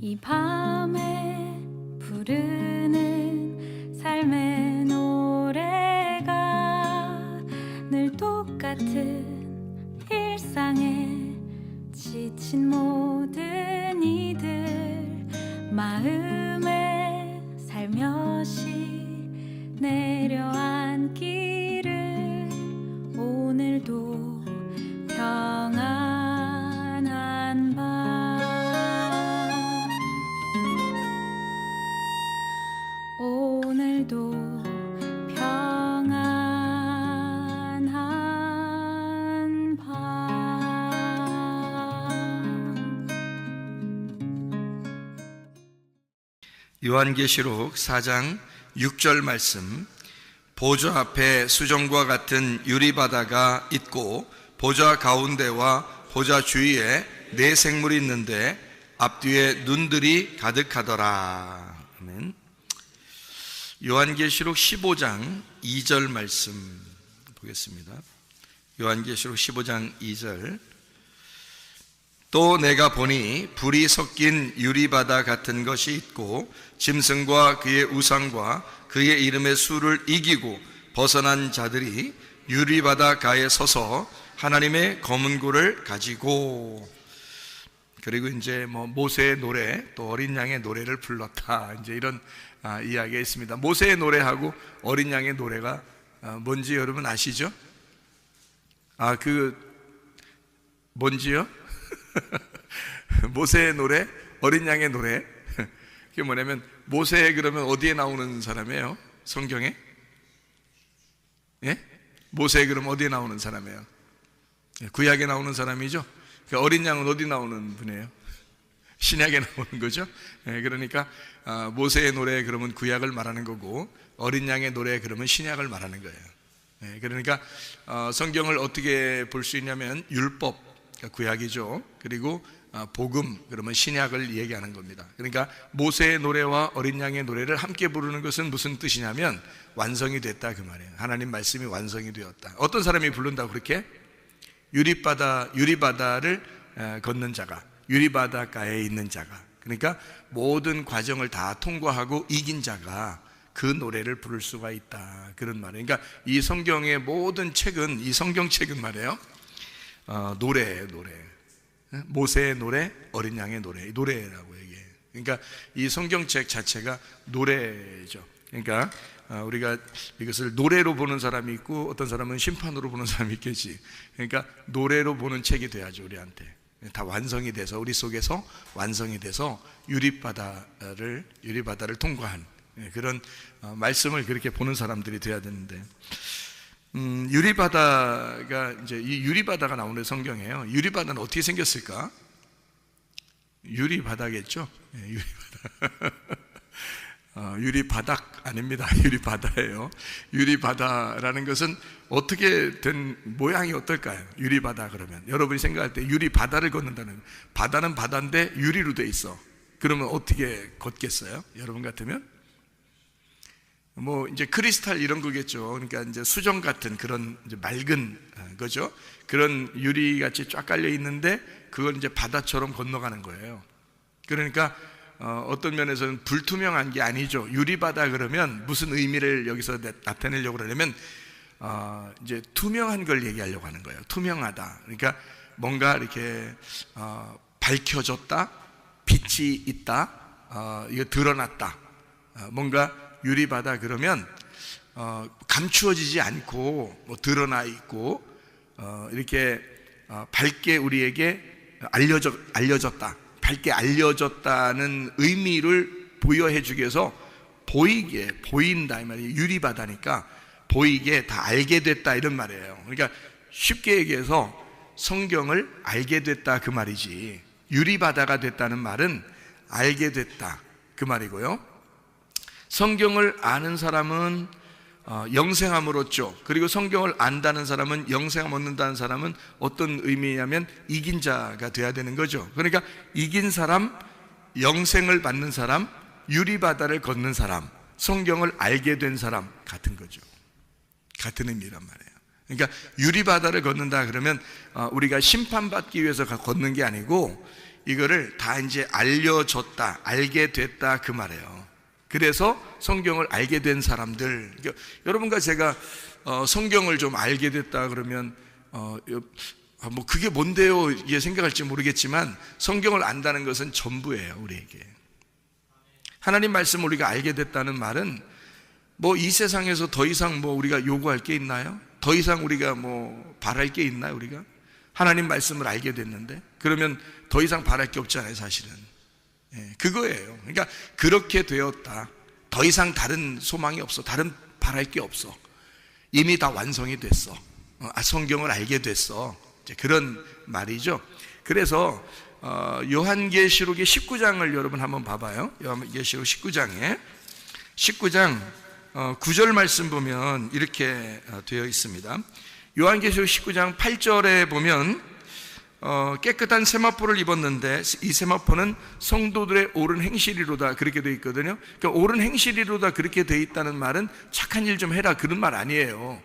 이 밤에 부르는 삶의 노래가 늘 똑같은 일상에 지친 모든 이들 마음에 살며시 내려앉기를. 오늘도 평안한 밤, 오늘도 평안한 밤. 요한계시록 4장 6절 말씀. 보좌 앞에 수정과 같은 유리바다가 있고 보좌 가운데와 보좌 주위에 네 생물이 있는데 앞뒤에 눈들이 가득하더라. 아멘. 요한계시록 15장 2절 말씀 보겠습니다. 요한계시록 15장 2절. 또 내가 보니 불이 섞인 유리바다 같은 것이 있고 짐승과 그의 우상과 그의 이름의 수를 이기고 벗어난 자들이 유리바다 가에 서서 하나님의 검은 고를 가지고, 그리고 이제 모세의 노래, 또 어린 양의 노래를 불렀다, 이제 이런 이야기가 있습니다. 모세의 노래하고 어린 양의 노래가 뭔지 여러분 아시죠? 뭔지요? 모세의 노래, 어린 양의 노래. 그게 뭐냐면, 모세 그러면 어디에 나오는 사람이에요? 성경에? 예? 모세 그러면 어디에 나오는 사람이에요? 구약에 나오는 사람이죠? 그 어린 양은 어디 나오는 분이에요? 신약에 나오는 거죠? 예, 그러니까 모세의 노래 그러면 구약을 말하는 거고, 어린 양의 노래 그러면 신약을 말하는 거예요. 예, 그러니까 성경을 어떻게 볼 수 있냐면, 율법, 구약이죠. 그리고 복음, 그러면 신약을 얘기하는 겁니다. 그러니까 모세의 노래와 어린 양의 노래를 함께 부르는 것은 무슨 뜻이냐면, 완성이 됐다 그 말이에요. 하나님 말씀이 완성이 되었다. 어떤 사람이 부른다고 그렇게? 유리바다를 걷는 자가, 유리바다가에 있는 자가, 그러니까 모든 과정을 다 통과하고 이긴 자가 그 노래를 부를 수가 있다, 그런 말이에요. 그러니까 이 성경의 모든 책은, 이 성경책은 말이에요, 노래예요, 노래. 모세의 노래, 어린 양의 노래, 노래라고 얘기해요. 그러니까 이 성경책 자체가 노래죠. 그러니까 우리가 이것을 노래로 보는 사람이 있고, 어떤 사람은 심판으로 보는 사람이 있겠지. 그러니까 노래로 보는 책이 돼야죠. 우리한테 다 완성이 돼서, 우리 속에서 완성이 돼서 유리바다를 통과한 그런 말씀을 그렇게 보는 사람들이 돼야 되는데, 유리바다가, 이제 이 유리바다가 나오는 성경이에요. 유리바다는 어떻게 생겼을까? 유리바다겠죠? 네, 유리바다. 유리바닥 아닙니다. 유리바다예요. 유리바다라는 것은 어떻게 된 모양이 어떨까요? 유리바다 그러면 여러분이 생각할 때 유리바다를 걷는다는, 바다는 바다인데 유리로 돼 있어. 그러면 어떻게 걷겠어요? 여러분 같으면? 이제 크리스탈 이런 거겠죠. 그러니까 이제 수정 같은 그런 이제 맑은 거죠. 그런 유리같이 쫙 깔려 있는데 그걸 이제 바다처럼 건너가는 거예요. 그러니까 어떤 면에서는 불투명한 게 아니죠. 유리바다 그러면 무슨 의미를 여기서 나타내려고 그러냐면, 이제 투명한 걸 얘기하려고 하는 거예요. 투명하다. 그러니까 뭔가 이렇게 밝혀졌다, 빛이 있다, 이거 드러났다. 뭔가 유리바다 그러면 감추어지지 않고 드러나 있고, 이렇게 밝게 우리에게 알려졌다, 밝게 알려졌다는 의미를 부여해 주기 위해서 보이게, 보인다 이 말이에요. 유리바다니까 보이게 다 알게 됐다 이런 말이에요. 그러니까 쉽게 얘기해서 성경을 알게 됐다 그 말이지, 유리바다가 됐다는 말은 알게 됐다 그 말이고요. 성경을 아는 사람은 영생함을 얻죠. 그리고 성경을 안다는 사람은, 영생함 얻는다는 사람은 어떤 의미냐면 이긴 자가 돼야 되는 거죠. 그러니까 이긴 사람, 영생을 받는 사람, 유리바다를 걷는 사람, 성경을 알게 된 사람 같은 거죠. 같은 의미란 말이에요. 그러니까 유리바다를 걷는다 그러면 우리가 심판받기 위해서 걷는 게 아니고, 이거를 다 이제 알려줬다, 알게 됐다 그 말이에요. 그래서 성경을 알게 된 사람들, 그러니까 여러분과 제가 성경을 좀 알게 됐다 그러면 뭐 그게 뭔데요? 이게 생각할지 모르겠지만 성경을 안다는 것은 전부예요, 우리에게. 하나님 말씀을 우리가 알게 됐다는 말은 뭐 이 세상에서 더 이상 뭐 우리가 요구할 게 있나요? 더 이상 우리가 뭐 바랄 게 있나요, 우리가? 하나님 말씀을 알게 됐는데 그러면 더 이상 바랄 게 없잖아요, 사실은. 그거예요. 그러니까 그렇게 되었다. 더 이상 다른 소망이 없어. 다른 바랄 게 없어. 이미 다 완성이 됐어. 성경을 알게 됐어. 이제 그런 말이죠. 그래서 요한계시록의 19장을 여러분 한번 봐봐요. 요한계시록 19장에 19장 9절 말씀 보면 이렇게 되어 있습니다. 요한계시록 19장 8절에 보면 깨끗한 세마포를 입었는데 이 세마포는 성도들의 옳은 행실이로다 그렇게 되어 있거든요. 그러니까 옳은 행실이로다 그렇게 되어 있다는 말은 착한 일 좀 해라 그런 말 아니에요.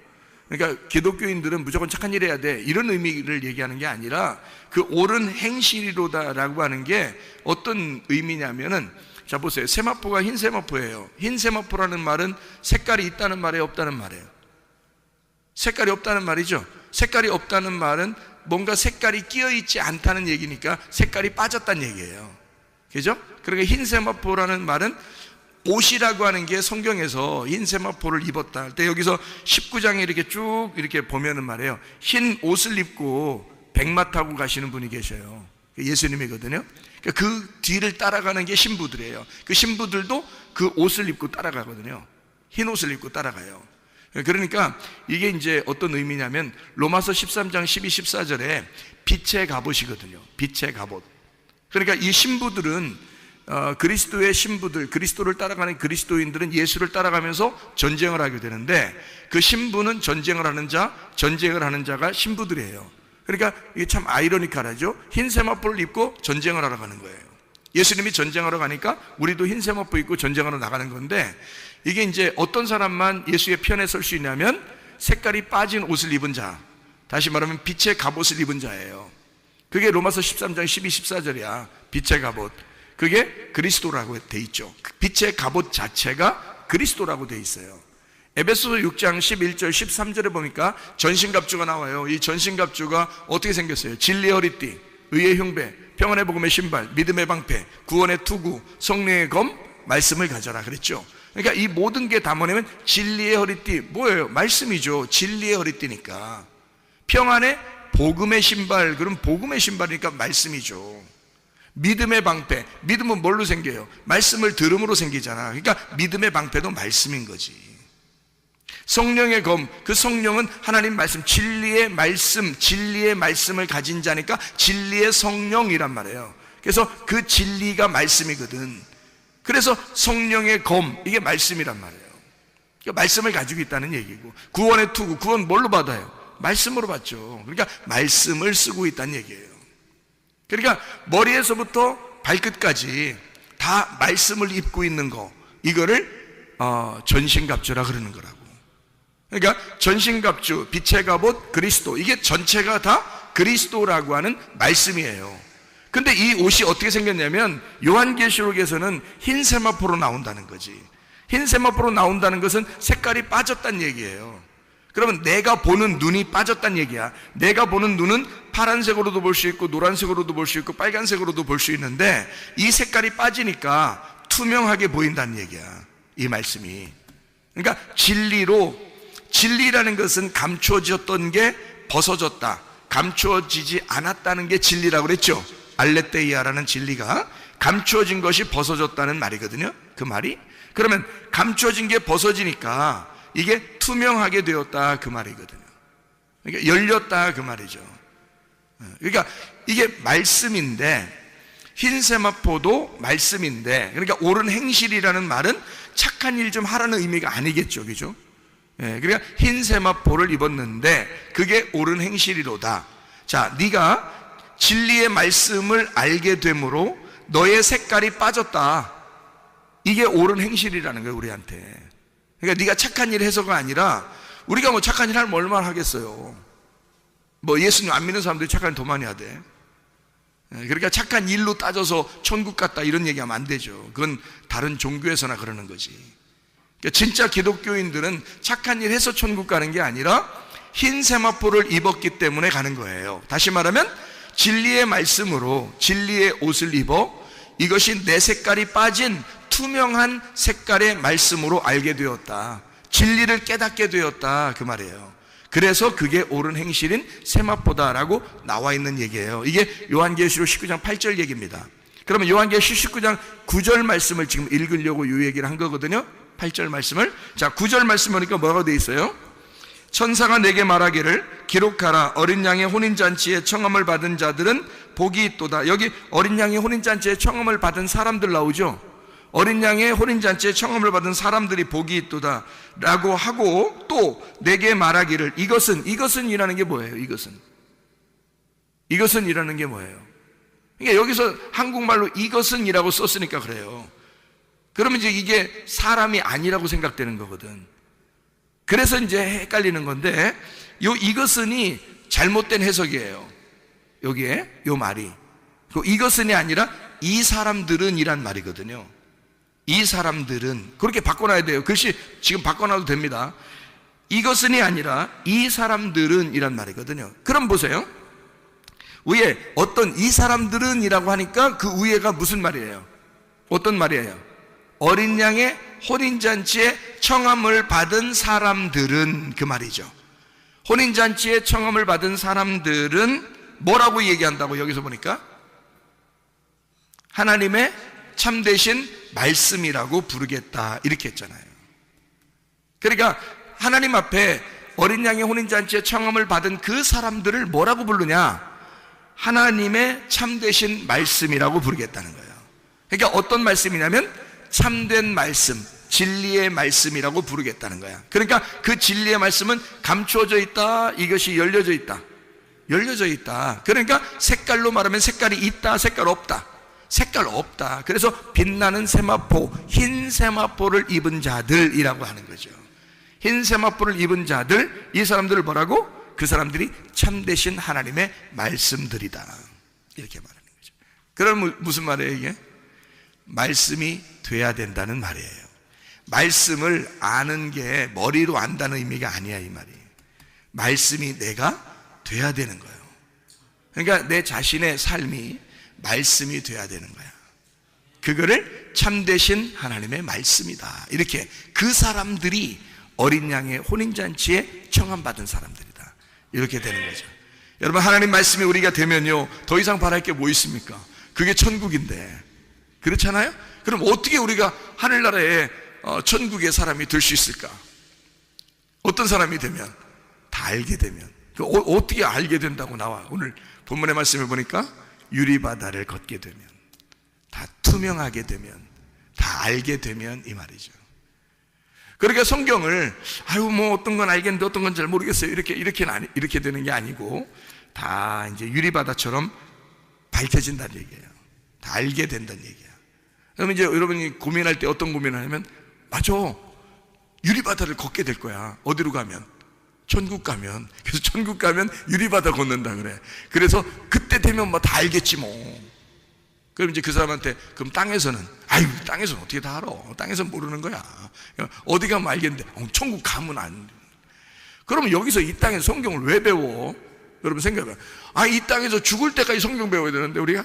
그러니까 기독교인들은 무조건 착한 일 해야 돼 이런 의미를 얘기하는 게 아니라 그 옳은 행실이로다라고 하는 게 어떤 의미냐면은, 자 보세요. 세마포가 흰 세마포예요. 흰 세마포라는 말은 색깔이 있다는 말이에요, 없다는 말이에요? 색깔이 없다는 말이죠. 색깔이 없다는 말은 뭔가 색깔이 끼어있지 않다는 얘기니까 색깔이 빠졌다는 얘기예요. 그죠? 그러니까 흰 세마포라는 말은 옷이라고 하는 게 성경에서 흰 세마포를 입었다 할 때 여기서 19장에 이렇게 쭉 이렇게 보면은 말이에요. 흰 옷을 입고 백마 타고 가시는 분이 계셔요. 예수님이거든요. 그러니까 그 뒤를 따라가는 게 신부들이에요. 그 신부들도 그 옷을 입고 따라가거든요. 흰 옷을 입고 따라가요. 그러니까 이게 이제 어떤 의미냐면 로마서 13장 12, 14절에 빛의 갑옷이거든요. 빛의 갑옷. 그러니까 이 신부들은 그리스도의 신부들, 그리스도를 따라가는 그리스도인들은 예수를 따라가면서 전쟁을 하게 되는데 그 신부는 전쟁을 하는 자, 전쟁을 하는 자가 신부들이에요. 그러니까 이게 참 아이러니컬하죠. 흰 세마포를 입고 전쟁을 하러 가는 거예요. 예수님이 전쟁하러 가니까 우리도 흰 세마포 입고 전쟁하러 나가는 건데, 이게 이제 어떤 사람만 예수의 편에 설 수 있냐면 색깔이 빠진 옷을 입은 자, 다시 말하면 빛의 갑옷을 입은 자예요. 그게 로마서 13장 12, 14절이야. 빛의 갑옷. 그게 그리스도라고 돼 있죠. 빛의 갑옷 자체가 그리스도라고 돼 있어요. 에베소서 6장 11절 13절에 보니까 전신갑주가 나와요. 이 전신갑주가 어떻게 생겼어요? 진리의 허리띠, 의의 흉배, 평안의 복음의 신발, 믿음의 방패, 구원의 투구, 성령의 검, 말씀을 가져라 그랬죠. 그러니까 이 모든 게 다 뭐냐면 진리의 허리띠, 뭐예요? 말씀이죠. 진리의 허리띠니까. 평안의 복음의 신발, 그럼 복음의 신발이니까 말씀이죠. 믿음의 방패, 믿음은 뭘로 생겨요? 말씀을 들음으로 생기잖아. 그러니까 믿음의 방패도 말씀인 거지. 성령의 검, 그 성령은 하나님 말씀, 진리의 말씀, 진리의 말씀을 가진 자니까 진리의 성령이란 말이에요. 그래서 그 진리가 말씀이거든. 그래서 성령의 검, 이게 말씀이란 말이에요. 그러니까 말씀을 가지고 있다는 얘기고, 구원의 투구, 구원 뭘로 받아요? 말씀으로 받죠. 그러니까 말씀을 쓰고 있다는 얘기예요. 그러니까 머리에서부터 발끝까지 다 말씀을 입고 있는 거, 이거를 전신갑주라 그러는 거라고. 그러니까 전신갑주, 빛의 갑옷, 그리스도, 이게 전체가 다 그리스도라고 하는 말씀이에요. 근데 이 옷이 어떻게 생겼냐면 요한계시록에서는 흰 세마포로 나온다는 거지. 흰 세마포로 나온다는 것은 색깔이 빠졌다는 얘기예요. 그러면 내가 보는 눈이 빠졌다는 얘기야. 내가 보는 눈은 파란색으로도 볼 수 있고 노란색으로도 볼 수 있고 빨간색으로도 볼 수 있는데 이 색깔이 빠지니까 투명하게 보인다는 얘기야, 이 말씀이. 그러니까 진리라는 것은 감추어졌던 게 벗어졌다, 감추어지지 않았다는 게 진리라고 그랬죠. 알레테이아라는 진리가 감추어진 것이 벗어졌다는 말이거든요, 그 말이. 그러면 감추어진 게 벗어지니까 이게 투명하게 되었다 그 말이거든요. 그러니까 열렸다 그 말이죠. 그러니까 이게 말씀인데, 흰 세마포도 말씀인데, 그러니까 옳은 행실이라는 말은 착한 일 좀 하라는 의미가 아니겠죠, 그죠? 그러니까 흰 세마포를 입었는데 그게 옳은 행실이로다. 자, 네가 진리의 말씀을 알게 되므로 너의 색깔이 빠졌다. 이게 옳은 행실이라는 거예요, 우리한테. 그러니까 네가 착한 일 해서가 아니라, 우리가 뭐 착한 일 하면 얼마나 하겠어요. 뭐 예수님 안 믿는 사람들이 착한 일 더 많이 하대. 그러니까 착한 일로 따져서 천국 갔다 이런 얘기하면 안 되죠. 그건 다른 종교에서나 그러는 거지. 그러니까 진짜 기독교인들은 착한 일 해서 천국 가는 게 아니라 흰 세마포를 입었기 때문에 가는 거예요. 다시 말하면 진리의 말씀으로 진리의 옷을 입어 이것이 내 색깔이 빠진 투명한 색깔의 말씀으로 알게 되었다. 진리를 깨닫게 되었다, 그 말이에요. 그래서 그게 옳은 행실인 세마포다라고 나와 있는 얘기예요. 이게 요한계시록 19장 8절 얘기입니다. 그러면 요한계시록 19장 9절 말씀을 지금 읽으려고 이 얘기를 한 거거든요. 8절 말씀을. 자, 9절 말씀 보니까 뭐라고 돼 있어요? 천사가 내게 말하기를 기록하라. 어린 양의 혼인잔치에 청함을 받은 자들은 복이 있도다. 여기 어린 양의 혼인잔치에 청함을 받은 사람들 나오죠. 어린 양의 혼인잔치에 청함을 받은 사람들이 복이 있도다 라고 하고, 또 내게 말하기를 이것은 이라는 게 뭐예요? 이것은 이라는 게 뭐예요? 그러니까 여기서 한국말로 이것은 이라고 썼으니까 그래요. 그러면 이제 이게 사람이 아니라고 생각되는 거거든. 그래서 이제 헷갈리는 건데, 이것은이 잘못된 해석이에요. 여기에 요 말이 이것은이 아니라 이 사람들은 이란 말이거든요. 이 사람들은 그렇게 바꿔놔야 돼요. 글씨 지금 바꿔놔도 됩니다. 이것은이 아니라 이 사람들은 이란 말이거든요. 그럼 보세요. 위에 어떤 이 사람들은 이라고 하니까 그 위에가 무슨 말이에요? 어떤 말이에요? 어린 양의 혼인잔치에 청함을 받은 사람들은, 그 말이죠. 혼인잔치에 청함을 받은 사람들은 뭐라고 얘기한다고 여기서 보니까? 하나님의 참되신 말씀이라고 부르겠다 이렇게 했잖아요. 그러니까 하나님 앞에 어린 양의 혼인잔치에 청함을 받은 그 사람들을 뭐라고 부르냐? 하나님의 참되신 말씀이라고 부르겠다는 거예요. 그러니까 어떤 말씀이냐면 참된 말씀, 진리의 말씀이라고 부르겠다는 거야. 그러니까 그 진리의 말씀은 감추어져 있다, 이것이 열려져 있다. 그러니까 색깔로 말하면 색깔이 있다, 색깔 없다. 색깔 없다. 그래서 빛나는 세마포, 흰 세마포를 입은 자들이라고 하는 거죠. 흰 세마포를 입은 자들, 이 사람들을 뭐라고? 그 사람들이 참되신 하나님의 말씀들이다 이렇게 말하는 거죠. 그럼 무슨 말이에요 이게? 말씀이 돼야 된다는 말이에요. 말씀을 아는 게 머리로 안다는 의미가 아니야 이 말이. 말씀이 내가 돼야 되는 거예요. 그러니까 내 자신의 삶이 말씀이 돼야 되는 거야. 그거를 참되신 하나님의 말씀이다. 이렇게 그 사람들이 어린 양의 혼인잔치에 청함받은 사람들이다. 이렇게 되는 거죠. 여러분, 하나님 말씀이 우리가 되면요, 더 이상 바랄 게 뭐 있습니까? 그게 천국인데. 그렇잖아요? 그럼 어떻게 우리가 하늘나라에 천국의 사람이 될 수 있을까? 어떤 사람이 되면? 다 알게 되면. 어떻게 알게 된다고 나와? 오늘 본문의 말씀을 보니까 유리바다를 걷게 되면, 다 투명하게 되면, 다 알게 되면 이 말이죠. 그러니까 성경을 뭐 어떤 건 알겠는데 어떤 건 잘 모르겠어요 이렇게 되는 게 아니고 다 이제 유리바다처럼 밝혀진다는 얘기예요. 다 알게 된다는 얘기야. 그러면 이제 여러분이 고민할 때 어떤 고민을 하냐면, 맞아, 유리바다를 걷게 될 거야. 어디로 가면? 천국 가면. 그래서 천국 가면 유리바다 걷는다 그래. 그래서 그때 되면 뭐 다 알겠지 뭐. 그럼 이제 그 사람한테, 그럼 땅에서는 어떻게 다 알아? 땅에서는 모르는 거야. 어디 가면 알겠는데 천국 가면 안 돼. 그러면 여기서 이 땅에서 성경을 왜 배워? 여러분 생각해봐. 이 땅에서 죽을 때까지 성경 배워야 되는데 우리가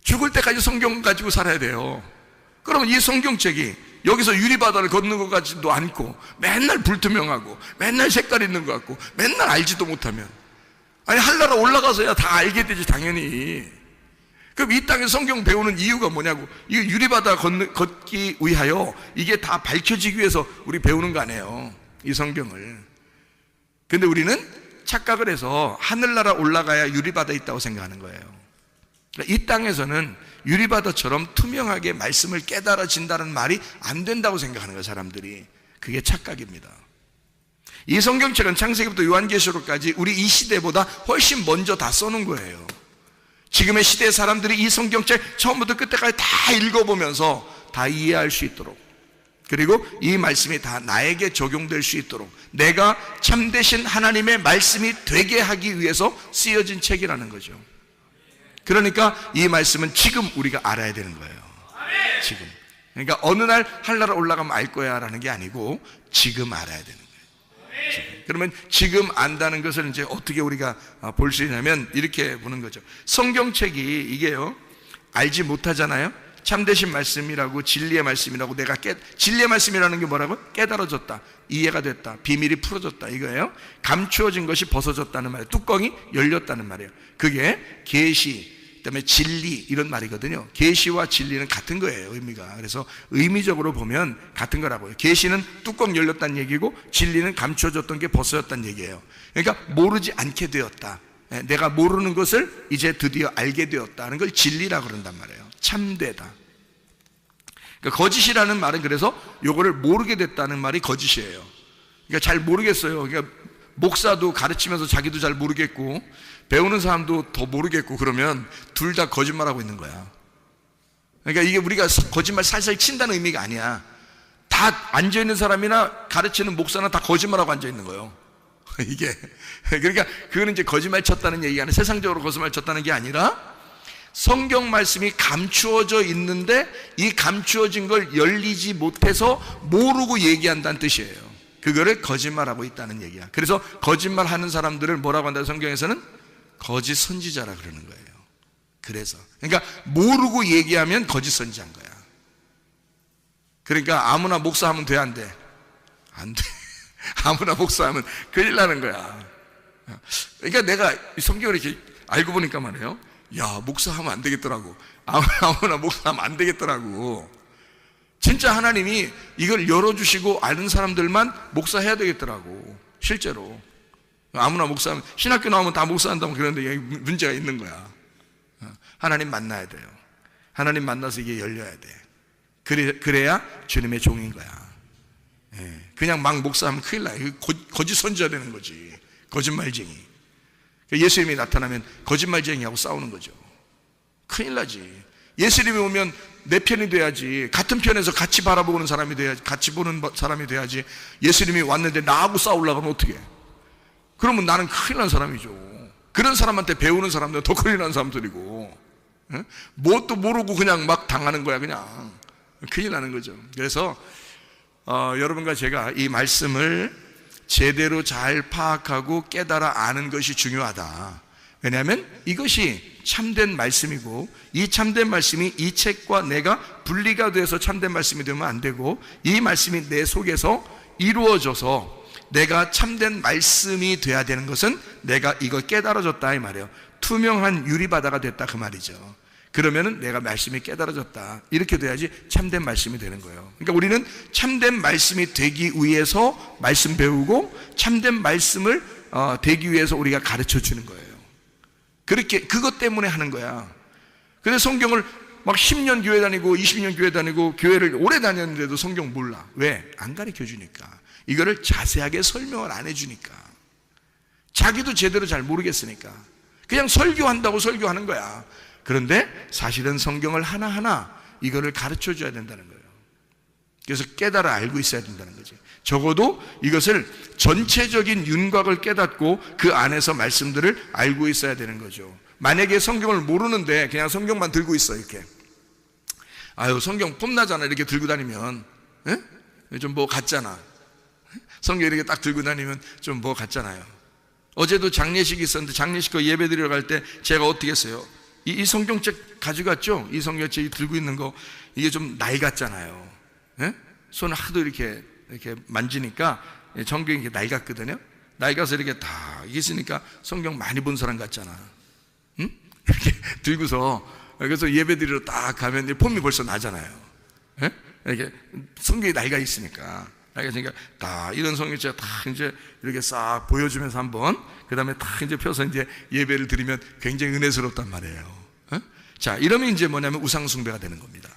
죽을 때까지 성경 가지고 살아야 돼요. 그러면 이 성경책이 여기서 유리바다를 걷는 것 같지도 않고 맨날 불투명하고 맨날 색깔 있는 것 같고 맨날 알지도 못하면 하늘나라 올라가서야 다 알게 되지 당연히. 그럼 이 땅에 성경 배우는 이유가 뭐냐고. 이 유리바다 걷기 위하여 이게 다 밝혀지기 위해서 우리 배우는 거 아니에요, 이 성경을. 근데 우리는 착각을 해서 하늘나라 올라가야 유리바다 있다고 생각하는 거예요. 이 땅에서는 유리바다처럼 투명하게 말씀을 깨달아진다는 말이 안 된다고 생각하는 거예요, 사람들이. 그게 착각입니다. 이 성경책은 창세기부터 요한계시록까지 우리 이 시대보다 훨씬 먼저 다 써놓은 거예요. 지금의 시대의 사람들이 이 성경책 처음부터 끝까지 다 읽어보면서 다 이해할 수 있도록, 그리고 이 말씀이 다 나에게 적용될 수 있도록 내가 참되신 하나님의 말씀이 되게 하기 위해서 쓰여진 책이라는 거죠. 그러니까 이 말씀은 지금 우리가 알아야 되는 거예요. 지금. 그러니까 어느 날 하늘나라 올라가면 알 거야 라는 게 아니고 지금 알아야 되는 거예요. 지금. 그러면 지금 안다는 것을 이제 어떻게 우리가 볼 수 있냐면 이렇게 보는 거죠. 성경책이 이게요, 알지 못하잖아요. 참되신 말씀이라고, 진리의 말씀이라고, 진리의 말씀이라는 게 뭐라고? 깨달아졌다, 이해가 됐다, 비밀이 풀어졌다, 이거예요. 감추어진 것이 벗어졌다는 말이에요. 뚜껑이 열렸다는 말이에요. 그게 계시, 그다음에 진리, 이런 말이거든요. 계시와 진리는 같은 거예요, 의미가. 그래서 의미적으로 보면 같은 거라고요. 계시는 뚜껑 열렸다는 얘기고, 진리는 감추어졌던 게 벗어졌다는 얘기예요. 그러니까 모르지 않게 되었다, 내가 모르는 것을 이제 드디어 알게 되었다는 걸 진리라고 그런단 말이에요. 참되다. 그러니까 거짓이라는 말은, 그래서 요거를 모르게 됐다는 말이 거짓이에요. 그러니까 잘 모르겠어요. 그러니까 목사도 가르치면서 자기도 잘 모르겠고 배우는 사람도 더 모르겠고, 그러면 둘 다 거짓말하고 있는 거야. 그러니까 이게 우리가 거짓말 살살 친다는 의미가 아니야. 다 앉아있는 사람이나 가르치는 목사나 다 거짓말하고 앉아있는 거예요. 이게 그러니까 그거는 이제 거짓말 쳤다는 얘기가 아니라, 세상적으로 거짓말 쳤다는 게 아니라 성경 말씀이 감추어져 있는데 이 감추어진 걸 열리지 못해서 모르고 얘기한다는 뜻이에요. 그거를 거짓말하고 있다는 얘기야. 그래서 거짓말하는 사람들을 뭐라고 한다, 성경에서는 거짓 선지자라 그러는 거예요. 그래서 그러니까 모르고 얘기하면 거짓 선지자인 거야. 그러니까 아무나 목사하면 돼, 안 돼? 안 돼. 아무나 목사하면 큰일 나는 거야. 그러니까 내가 이 성경을 이렇게 알고 보니까 말이에요, 야, 목사하면 안 되겠더라고. 아무나 목사하면 안 되겠더라고. 진짜 하나님이 이걸 열어주시고 아는 사람들만 목사해야 되겠더라고. 실제로 아무나 목사하면, 신학교 나오면 다 목사한다고 그러는데 문제가 있는 거야. 하나님 만나야 돼요. 하나님 만나서 이게 열려야 돼. 그래야 주님의 종인 거야. 그냥 막 목사하면 큰일 나요. 거짓 선지자 되는 거지. 거짓말쟁이. 예수님이 나타나면 거짓말쟁이하고 싸우는 거죠. 큰일 나지. 예수님이 오면 내 편이 돼야지. 같은 편에서 같이 바라보는 사람이 돼야지. 같이 보는 사람이 돼야지. 예수님이 왔는데 나하고 싸우려고 하면 어떻게 해? 그러면 나는 큰일 난 사람이죠. 그런 사람한테 배우는 사람들은 더 큰일 난 사람들이고, 뭣도 모르고 그냥 막 당하는 거야. 그냥 큰일 나는 거죠. 그래서 여러분과 제가 이 말씀을 제대로 잘 파악하고 깨달아 아는 것이 중요하다. 왜냐하면 이것이 참된 말씀이고, 이 참된 말씀이 이 책과 내가 분리가 돼서 참된 말씀이 되면 안 되고, 이 말씀이 내 속에서 이루어져서 내가 참된 말씀이 돼야 되는 것은 내가 이걸 깨달아졌다, 이 말이에요. 투명한 유리바다가 됐다, 그 말이죠. 그러면은 내가 말씀이 깨달아졌다, 이렇게 돼야지 참된 말씀이 되는 거예요. 그러니까 우리는 참된 말씀이 되기 위해서 말씀 배우고, 참된 말씀을 되기 위해서 우리가 가르쳐 주는 거예요. 그렇게 그것 때문에 하는 거야. 근데 성경을 막 10년 교회 다니고 20년 교회 다니고 교회를 오래 다녔는데도 성경 몰라. 왜? 안 가르쳐 주니까. 이거를 자세하게 설명을 안 해주니까. 자기도 제대로 잘 모르겠으니까 그냥 설교한다고 설교하는 거야. 그런데 사실은 성경을 하나하나 이거를 가르쳐 줘야 된다는 거예요. 그래서 깨달아 알고 있어야 된다는 거지. 적어도 이것을 전체적인 윤곽을 깨닫고 그 안에서 말씀들을 알고 있어야 되는 거죠. 만약에 성경을 모르는데 그냥 성경만 들고 있어, 이렇게, 아유 성경 뽐나잖아, 이렇게 들고 다니면 좀 뭐 같잖아. 성경 이렇게 딱 들고 다니면 좀 뭐 같잖아요. 어제도 장례식이 있었는데 장례식 거 예배 드리러 갈 때 제가 어떻게 했어요? 이 성경책 가져갔죠? 이 성경책 들고 있는 거, 이게 좀 낡았잖아요. 손을 하도 이렇게 만지니까 성경이 이렇게 낡았거든요. 낡아서 이렇게 다 있으니까 성경 많이 본 사람 같잖아. 응? 이렇게 들고서, 그래서 예배 드리러 딱 가면 폼이 벌써 나잖아요. 이렇게 성경이 낡아 있으니까. 그러니까 다 이런 성경책 다 이제 이렇게 싹 보여주면서 한번, 그 다음에 다 이제 펴서 이제 예배를 드리면 굉장히 은혜스럽단 말이에요. 자, 이러면 이제 뭐냐면 우상숭배가 되는 겁니다.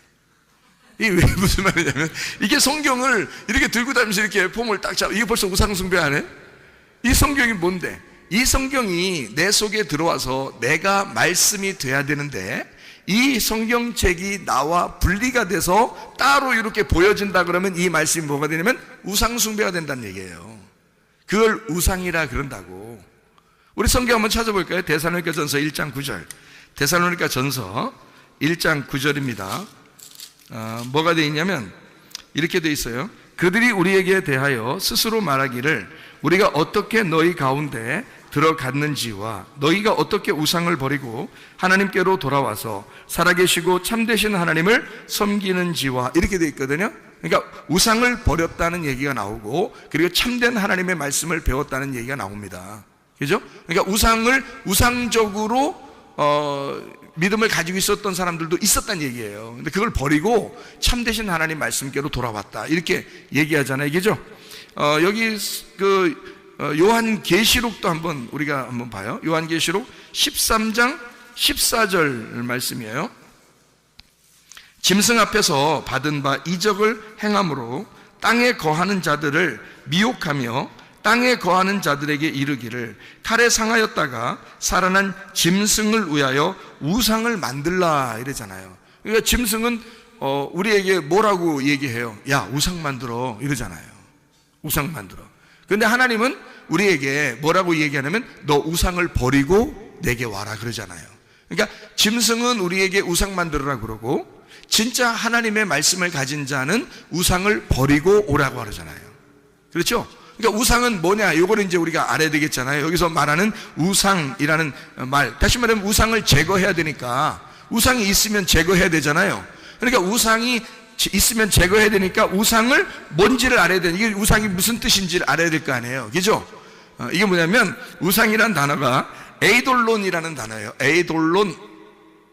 이게 왜 무슨 말이냐면, 이게 성경을 이렇게 들고 다니면서 이렇게 폼을 딱 잡아, 이게 벌써 우상숭배 안 해? 이 성경이 뭔데? 이 성경이 내 속에 들어와서 내가 말씀이 돼야 되는데, 이 성경책이 나와 분리가 돼서 따로 이렇게 보여진다 그러면 이 말씀이 뭐가 되냐면 우상숭배가 된다는 얘기예요. 그걸 우상이라 그런다고. 우리 성경 한번 찾아볼까요? 데살로니가전서 1장 9절. 데살로니가 전서 1장 9절입니다. 뭐가 되어 있냐면 이렇게 되어 있어요. 그들이 우리에게 대하여 스스로 말하기를 우리가 어떻게 너희 가운데 들어갔는지와 너희가 어떻게 우상을 버리고 하나님께로 돌아와서 살아계시고 참되신 하나님을 섬기는지와 이렇게 되어 있거든요. 그러니까 우상을 버렸다는 얘기가 나오고 그리고 참된 하나님의 말씀을 배웠다는 얘기가 나옵니다. 그죠? 그러니까 우상적으로 믿음을 가지고 있었던 사람들도 있었다는 얘기예요. 근데 그걸 버리고 참되신 하나님 말씀께로 돌아왔다 이렇게 얘기하잖아요. 그죠? 여기 요한계시록도 우리가 한번 봐요. 요한계시록 13장 14절 말씀이에요. 짐승 앞에서 받은 바 이적을 행함으로 땅에 거하는 자들을 미혹하며 땅에 거하는 자들에게 이르기를 칼에 상하였다가 살아난 짐승을 위하여 우상을 만들라 이러잖아요. 그러니까 짐승은 우리에게 뭐라고 얘기해요? 야, 우상 만들어 이러잖아요. 우상 만들어. 그런데 하나님은 우리에게 뭐라고 얘기하냐면 너 우상을 버리고 내게 와라 그러잖아요. 그러니까 짐승은 우리에게 우상 만들어라 그러고 진짜 하나님의 말씀을 가진 자는 우상을 버리고 오라고 하잖아요. 그렇죠? 그러니까 우상은 뭐냐? 이거를 이제 우리가 알아야 되겠잖아요. 여기서 말하는 우상이라는 말, 다시 말하면 우상을 제거해야 되니까 우상이 있으면 제거해야 되잖아요. 그러니까 우상이 있으면 제거해야 되니까 우상을 뭔지를 알아야 되는, 이게 우상이 무슨 뜻인지를 알아야 될 거 아니에요. 그죠? 이게 뭐냐면 우상이라는 단어가 에이돌론이라는 단어예요. 에이돌론.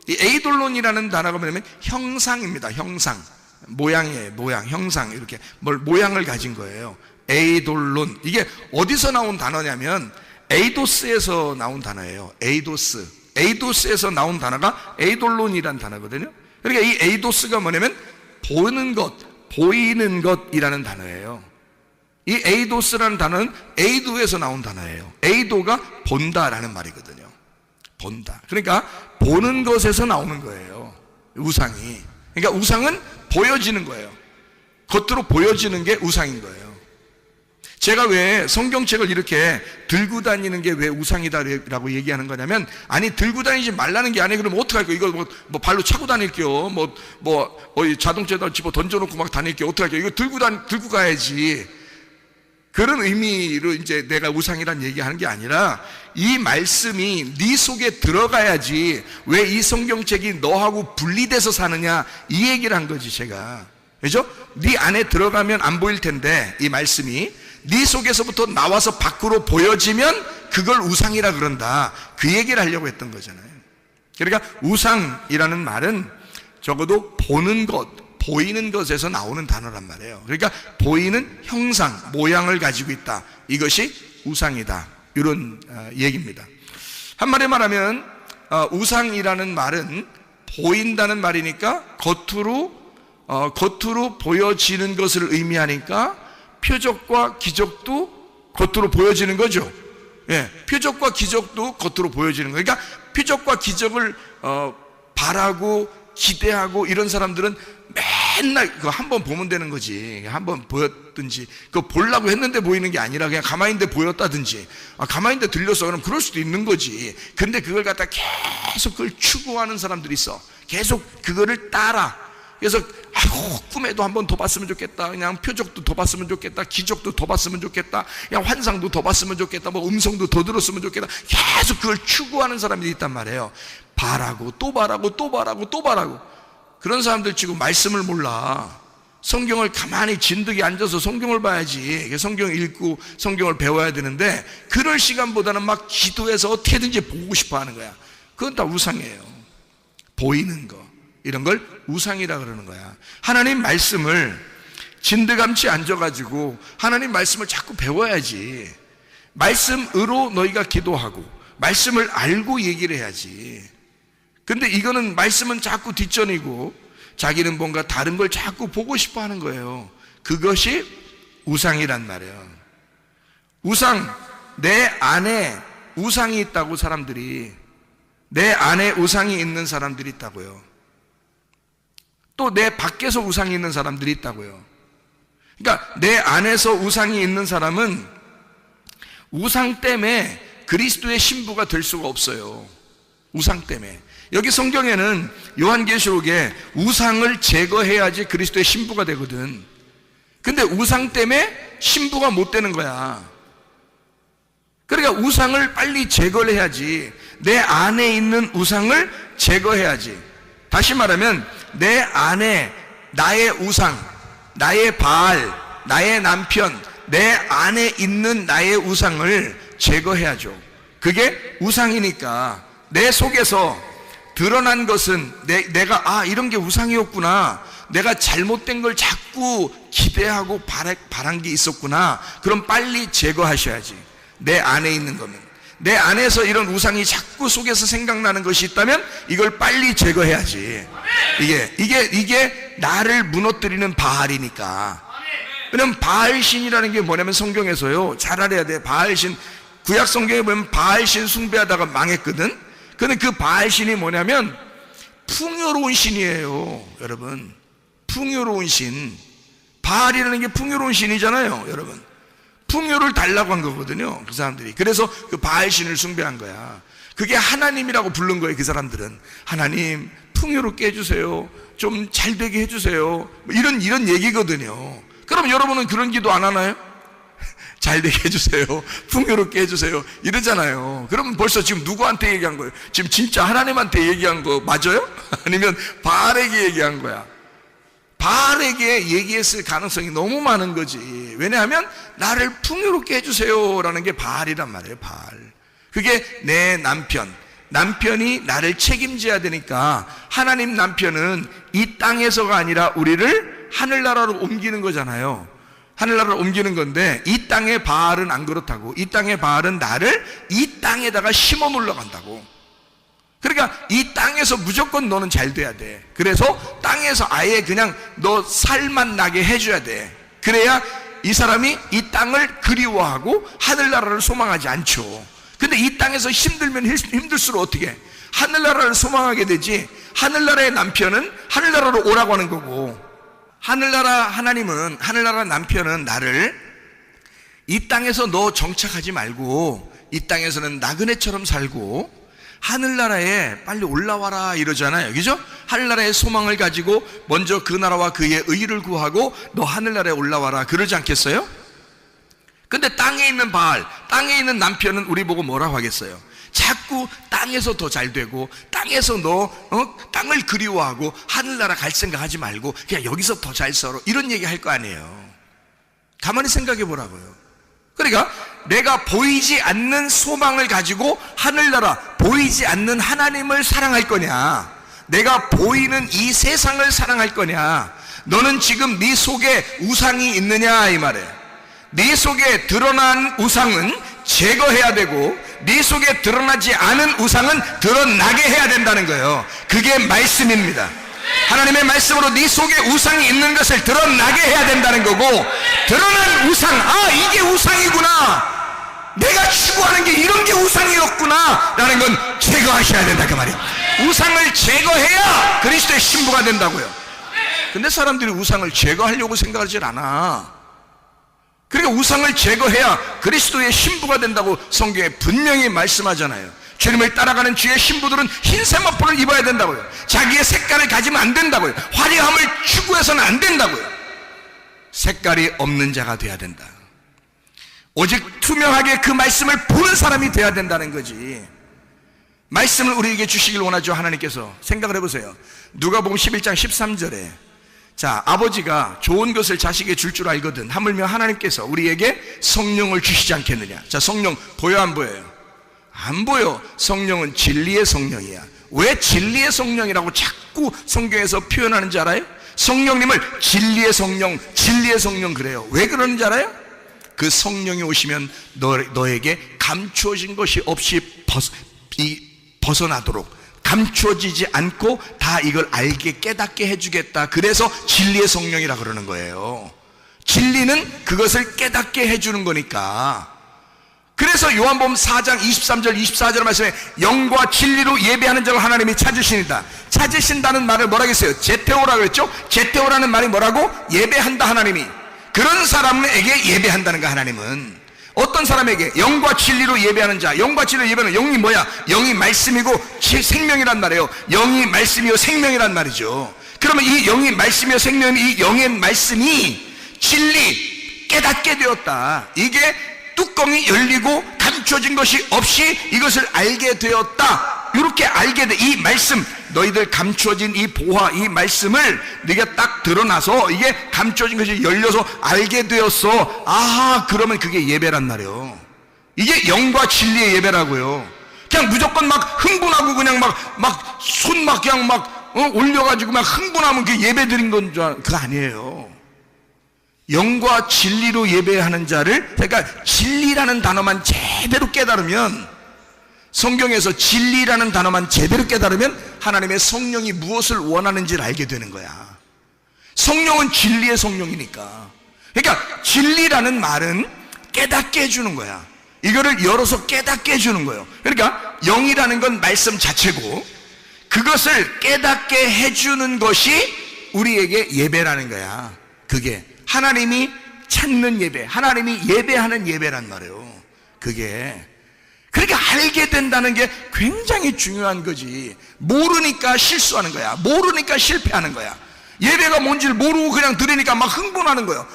이 에이돌론이라는 단어가 뭐냐면 형상입니다. 형상. 모양이에요. 모양, 형상. 이렇게 모양을 가진 거예요. 에이돌론. 이게 어디서 나온 단어냐면 에이도스에서 나온 단어예요. 에이도스. 에이도스에서 나온 단어가 에이돌론이라는 단어거든요. 그러니까 이 에이도스가 뭐냐면 보는 것, 보이는 것이라는 단어예요. 이 에이도스라는 단어는 에이도에서 나온 단어예요. 에이도가 본다라는 말이거든요. 본다. 그러니까 보는 것에서 나오는 거예요. 우상이. 그러니까 우상은 보여지는 거예요. 겉으로 보여지는 게 우상인 거예요. 제가 왜 성경책을 이렇게 들고 다니는 게 왜 우상이다라고 얘기하는 거냐면, 아니 들고 다니지 말라는 게 아니에요. 그럼 어떡할 거예요? 이거 뭐 발로 차고 다닐게요. 자동차에다 집어 던져놓고 막 다닐게요. 어떡할게요? 이거 들고 가야지. 그런 의미로 이제 내가 우상이란 얘기하는 게 아니라 이 말씀이 네 속에 들어가야지 왜 이 성경책이 너하고 분리돼서 사느냐 이 얘기를 한 거지 제가. 그죠? 네 안에 들어가면 안 보일 텐데 이 말씀이 네 속에서부터 나와서 밖으로 보여지면 그걸 우상이라 그런다. 그 얘기를 하려고 했던 거잖아요. 그러니까 우상이라는 말은 적어도 보는 것, 보이는 것에서 나오는 단어란 말이에요. 그러니까 보이는 형상, 모양을 가지고 있다. 이것이 우상이다. 이런 얘기입니다. 한마디로 말하면 우상이라는 말은 보인다는 말이니까 겉으로 보여지는 것을 의미하니까 표적과 기적도 겉으로 보여지는 거죠. 예, 표적과 기적도 겉으로 보여지는 거예요. 그러니까 표적과 기적을 바라고 기대하고 이런 사람들은 맨날 그거 한번 보면 되는 거지. 한번 보였든지 그거 보려고 했는데 보이는 게 아니라 그냥 가만히 있는데 보였다든지 가만히 있는데 들렸어. 그럼 그럴 수도 있는 거지. 근데 그걸 갖다 계속 그걸 추구하는 사람들이 있어. 계속 그거를 따라. 그래서 꿈에도 한번 더 봤으면 좋겠다. 그냥 표적도 더 봤으면 좋겠다. 기적도 더 봤으면 좋겠다. 그냥 환상도 더 봤으면 좋겠다. 뭐 음성도 더 들었으면 좋겠다. 계속 그걸 추구하는 사람들이 있단 말이에요. 바라고 또 바라고 또 바라고 또 바라고. 그런 사람들 치고 말씀을 몰라. 성경을 가만히 진득이 앉아서 성경을 봐야지. 성경을 읽고 성경을 배워야 되는데 그럴 시간보다는 막 기도해서 어떻게든지 보고 싶어 하는 거야. 그건 다 우상이에요. 보이는 거. 이런 걸 우상이라 그러는 거야. 하나님 말씀을 진드감치 앉아가지고 하나님 말씀을 자꾸 배워야지. 말씀으로 너희가 기도하고 말씀을 알고 얘기를 해야지. 근데 이거는 말씀은 자꾸 뒷전이고 자기는 뭔가 다른 걸 자꾸 보고 싶어 하는 거예요. 그것이 우상이란 말이에요. 우상, 내 안에 우상이 있다고 사람들이, 내 안에 우상이 있는 사람들이 있다고요. 또 내 밖에서 우상이 있는 사람들이 있다고요. 그러니까 내 안에서 우상이 있는 사람은 우상 때문에 그리스도의 신부가 될 수가 없어요. 우상 때문에. 여기 성경에는 요한계시록에 우상을 제거해야지 그리스도의 신부가 되거든. 근데 우상 때문에 신부가 못 되는 거야. 그러니까 우상을 빨리 제거를 해야지. 내 안에 있는 우상을 제거해야지. 다시 말하면 내 안에 나의 우상, 나의 바알, 나의 남편, 내 안에 있는 나의 우상을 제거해야죠. 그게 우상이니까 내 속에서 드러난 것은 내가 이런 게 우상이었구나, 내가 잘못된 걸 자꾸 기대하고 바란 게 있었구나. 그럼 빨리 제거하셔야지. 내 안에 있는 거면, 내 안에서 이런 우상이 자꾸 속에서 생각나는 것이 있다면 이걸 빨리 제거해야지. 이게 나를 무너뜨리는 바알이니까. 왜냐면 바알신이라는 게 뭐냐면 성경에서요, 잘 알아야 돼. 바알신, 구약 성경에 보면 바알신 숭배하다가 망했거든. 근데 그 바알신이 뭐냐면 풍요로운 신이에요, 여러분. 풍요로운 신. 바알이라는 게 풍요로운 신이잖아요, 여러분. 풍요를 달라고 한 거거든요, 그 사람들이. 그래서 그 바알신을 숭배한 거야. 그게 하나님이라고 부른 거예요, 그 사람들은. 하나님, 풍요롭게 해주세요. 좀 잘되게 해주세요. 이런 얘기거든요. 그럼 여러분은 그런 기도 안 하나요? 잘되게 해주세요, 풍요롭게 해주세요, 이러잖아요. 그러면 벌써 지금 누구한테 얘기한 거예요? 지금 진짜 하나님한테 얘기한 거 맞아요? 아니면 바알에게 얘기한 거야? 바알에게 얘기했을 가능성이 너무 많은 거지. 왜냐하면 나를 풍요롭게 해주세요 라는 게 바알이란 말이에요. 바알. 그게 내 남편이 나를 책임져야 되니까, 하나님 남편은 이 땅에서가 아니라 우리를 하늘나라로 옮기는 거잖아요. 하늘나라로 옮기는 건데, 이 땅의 바알은 안 그렇다고. 이 땅의 바알은 나를 이 땅에다가 심어 놓으러 간다고. 그러니까 이 땅에서 무조건 너는 잘 돼야 돼. 그래서 땅에서 아예 그냥 너 살만 나게 해줘야 돼. 그래야 이 사람이 이 땅을 그리워하고 하늘나라를 소망하지 않죠. 근데 이 땅에서 힘들면 힘들수록 어떻게 해? 하늘나라를 소망하게 되지. 하늘나라의 남편은 하늘나라로 오라고 하는 거고, 하늘나라 남편은 나를 이 땅에서 너 정착하지 말고 이 땅에서는 나그네처럼 살고 하늘나라에 빨리 올라와라 이러잖아요, 그죠? 하늘나라의 소망을 가지고 먼저 그 나라와 그의 의를 구하고 너 하늘나라에 올라와라 그러지 않겠어요? 근데 땅에 있는 바알, 땅에 있는 남편은 우리 보고 뭐라고 하겠어요? 자꾸 땅에서 더 잘 되고, 땅에서 땅을 그리워하고 하늘나라 갈 생각하지 말고 그냥 여기서 더 잘 살아, 이런 얘기 할 거 아니에요. 가만히 생각해 보라고요. 그러니까 내가 보이지 않는 소망을 가지고 하늘나라, 보이지 않는 하나님을 사랑할 거냐, 내가 보이는 이 세상을 사랑할 거냐. 너는 지금 네 속에 우상이 있느냐 이 말이에요. 네 속에 드러난 우상은 제거해야 되고, 네 속에 드러나지 않은 우상은 드러나게 해야 된다는 거예요. 그게 말씀입니다. 하나님의 말씀으로 네 속에 우상이 있는 것을 드러나게 해야 된다는 거고, 드러난 우상, 이게 우상이구나, 내가 추구하는 게 이런 게 우상이었구나 라는 건 제거하셔야 된다 그 말이에요. 우상을 제거해야 그리스도의 신부가 된다고요. 근데 사람들이 우상을 제거하려고 생각하지 않아. 그러니까 우상을 제거해야 그리스도의 신부가 된다고 성경에 분명히 말씀하잖아요. 주님을 따라가는 주의 신부들은 흰 세마포를 입어야 된다고요. 자기의 색깔을 가지면 안 된다고요. 화려함을 추구해서는 안 된다고요. 색깔이 없는 자가 돼야 된다. 오직 투명하게 그 말씀을 보는 사람이 돼야 된다는 거지. 말씀을 우리에게 주시길 원하죠, 하나님께서. 생각을 해보세요. 누가복음 11장 13절에 자, 아버지가 좋은 것을 자식에게 줄 줄 알거든 하물며 하나님께서 우리에게 성령을 주시지 않겠느냐. 자, 성령 보여 안 보여요? 안 보여. 성령은 진리의 성령이야. 왜 진리의 성령이라고 자꾸 성경에서 표현하는지 알아요? 성령님을 진리의 성령 그래요. 왜 그러는지 알아요? 그 성령이 오시면 너에게 감추어진 것이 없이 벗어나도록, 감추어지지 않고 다 이걸 알게 깨닫게 해주겠다. 그래서 진리의 성령이라 그러는 거예요. 진리는 그것을 깨닫게 해주는 거니까. 그래서 요한복음 4장 23절 24절 말씀에 영과 진리로 예배하는 자를 하나님이 찾으시니다. 찾으신다는 말을 뭐라고 했어요? 제테오라고 했죠. 제테오라는 말이 뭐라고? 예배한다. 하나님이 그런 사람에게 예배한다는 거. 하나님은 어떤 사람에게? 영과 진리로 예배하는 자. 영과 진리로 예배하는 영이 뭐야? 영이 말씀이고 생명이란 말이에요. 영이 말씀이요 생명이란 말이죠. 그러면 이 영이 말씀이요 생명이, 이 영의 말씀이 진리, 깨닫게 되었다. 이게 뚜껑이 열리고 감춰진 것이 없이 이것을 알게 되었다. 이렇게 알게 돼. 이 말씀, 너희들 감춰진 이 보화, 이 말씀을 네가 딱 드러나서 이게 감춰진 것이 열려서 알게 되었어. 아하, 그러면 그게 예배란 말이에요. 이게 영과 진리의 예배라고요. 그냥 무조건 막 흥분하고 그냥 막 손 막 그냥 막 올려가지고 막 흥분하면 그 예배 드린 건 줄 알아. 그거 아니에요. 영과 진리로 예배하는 자를, 그러니까 진리라는 단어만 제대로 깨달으면, 성경에서 진리라는 단어만 제대로 깨달으면 하나님의 성령이 무엇을 원하는지를 알게 되는 거야. 성령은 진리의 성령이니까. 그러니까 진리라는 말은 깨닫게 해주는 거야. 이거를 열어서 깨닫게 해주는 거예요. 그러니까 영이라는 건 말씀 자체고, 그것을 깨닫게 해주는 것이 우리에게 예배라는 거야. 그게 하나님이 찾는 예배, 하나님이 예배하는 예배란 말이에요. 그게 그러니까 알게 된다는 게 굉장히 중요한 거지. 모르니까 실수하는 거야. 모르니까 실패하는 거야. 예배가 뭔지를 모르고 그냥 들으니까 막 흥분하는 거예요.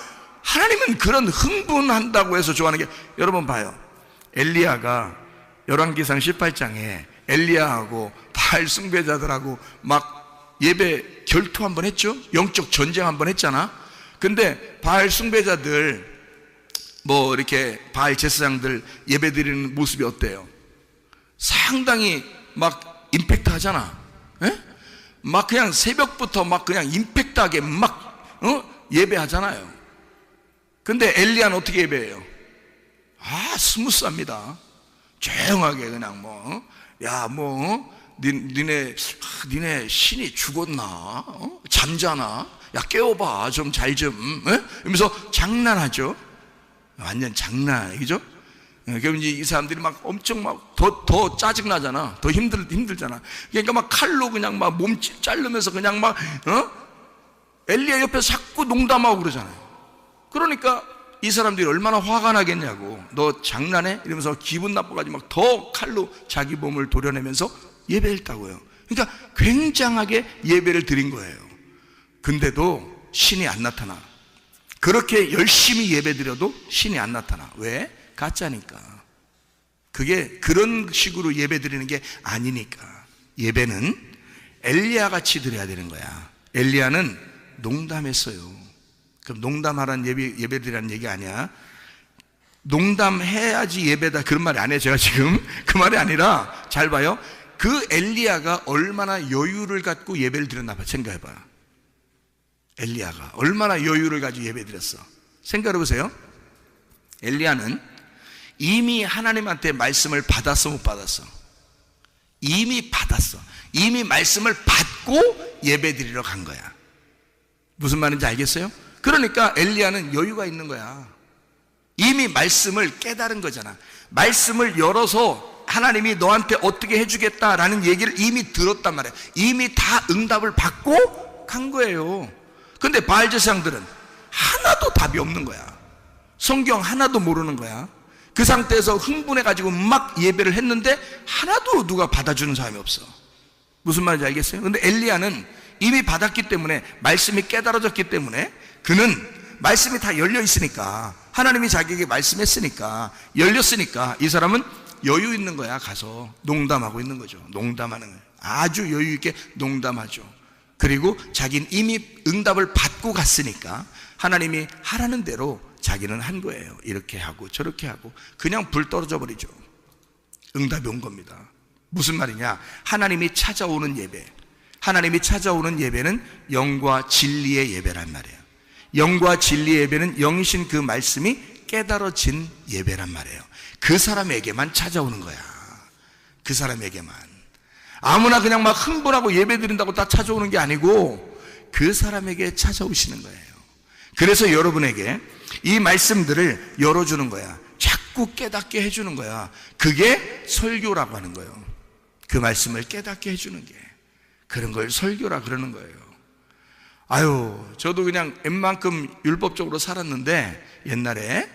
하나님은 그런 흥분한다고 해서 좋아하는 게, 여러분 봐요. 엘리야가 열왕기상 18장에 엘리야하고 바알 숭배자들하고 막 예배 결투 한번 했죠. 영적 전쟁 한번 했잖아. 근데 바알 숭배자들 뭐 이렇게 바알 제사장들 예배 드리는 모습이 어때요? 상당히 막 임팩트 하잖아. 에? 막 그냥 새벽부터 막 그냥 임팩트하게 막 예배하잖아요. 근데 엘리야는 어떻게 예배해요? 스무스합니다. 조용하게 그냥 니네 신이 죽었나? 잠자나? 야, 깨워봐. 좀 잘 좀. 이러면서 장난하죠. 완전 장난, 그죠? 그럼 이제 이 사람들이 막 엄청 막 더 짜증나잖아. 더 힘들잖아. 그러니까 막 칼로 그냥 막 몸 자르면서 그냥 막, 엘리야 옆에서 자꾸 농담하고 그러잖아요. 그러니까 이 사람들이 얼마나 화가 나겠냐고. 너 장난해? 이러면서 기분 나빠가지고 막 더 칼로 자기 몸을 도려내면서 예배했다고요. 그러니까 굉장하게 예배를 드린 거예요. 근데도 신이 안 나타나. 그렇게 열심히 예배드려도 신이 안 나타나. 왜? 가짜니까. 그게 그런 식으로 예배드리는 게 아니니까. 예배는 엘리야 같이 드려야 되는 거야. 엘리야는 농담했어요. 그럼 농담하라는 예배드리라는 얘기 아니야. 농담해야지 예배다, 그런 말이 아니에요. 제가 지금 그 말이 아니라, 잘 봐요. 그 엘리야가 얼마나 여유를 갖고 예배를 드렸나 봐. 생각해봐. 엘리야가 얼마나 여유를 가지고 예배 드렸어. 생각해보세요. 엘리야는 이미 하나님한테 말씀을 받았어, 못 받았어? 이미 받았어. 이미 말씀을 받고 예배 드리러 간 거야. 무슨 말인지 알겠어요? 그러니까 엘리야는 여유가 있는 거야. 이미 말씀을 깨달은 거잖아. 말씀을 열어서 하나님이 너한테 어떻게 해주겠다라는 얘기를 이미 들었단 말이야. 이미 다 응답을 받고 간 거예요. 근데 바알 제사장들은 하나도 답이 없는 거야. 성경 하나도 모르는 거야. 그 상태에서 흥분해가지고 막 예배를 했는데 하나도 누가 받아주는 사람이 없어. 무슨 말인지 알겠어요? 근데 엘리야는 이미 받았기 때문에, 말씀이 깨달아졌기 때문에, 그는 말씀이 다 열려 있으니까, 하나님이 자기에게 말씀했으니까, 열렸으니까 이 사람은 여유 있는 거야. 가서 농담하고 있는 거죠. 농담하는 거예요. 아주 여유 있게 농담하죠. 그리고 자기는 이미 응답을 받고 갔으니까 하나님이 하라는 대로 자기는 한 거예요. 이렇게 하고 저렇게 하고 그냥 불 떨어져 버리죠. 응답이 온 겁니다. 무슨 말이냐? 하나님이 찾아오는 예배, 하나님이 찾아오는 예배는 영과 진리의 예배란 말이에요. 영과 진리의 예배는 영이신 그 말씀이 깨달아진 예배란 말이에요. 그 사람에게만 찾아오는 거야. 그 사람에게만. 아무나 그냥 막 흥분하고 예배 드린다고 다 찾아오는 게 아니고 그 사람에게 찾아오시는 거예요. 그래서 여러분에게 이 말씀들을 열어주는 거야. 자꾸 깨닫게 해주는 거야. 그게 설교라고 하는 거예요. 그 말씀을 깨닫게 해주는 게, 그런 걸 설교라 그러는 거예요. 저도 그냥 웬만큼 율법적으로 살았는데 옛날에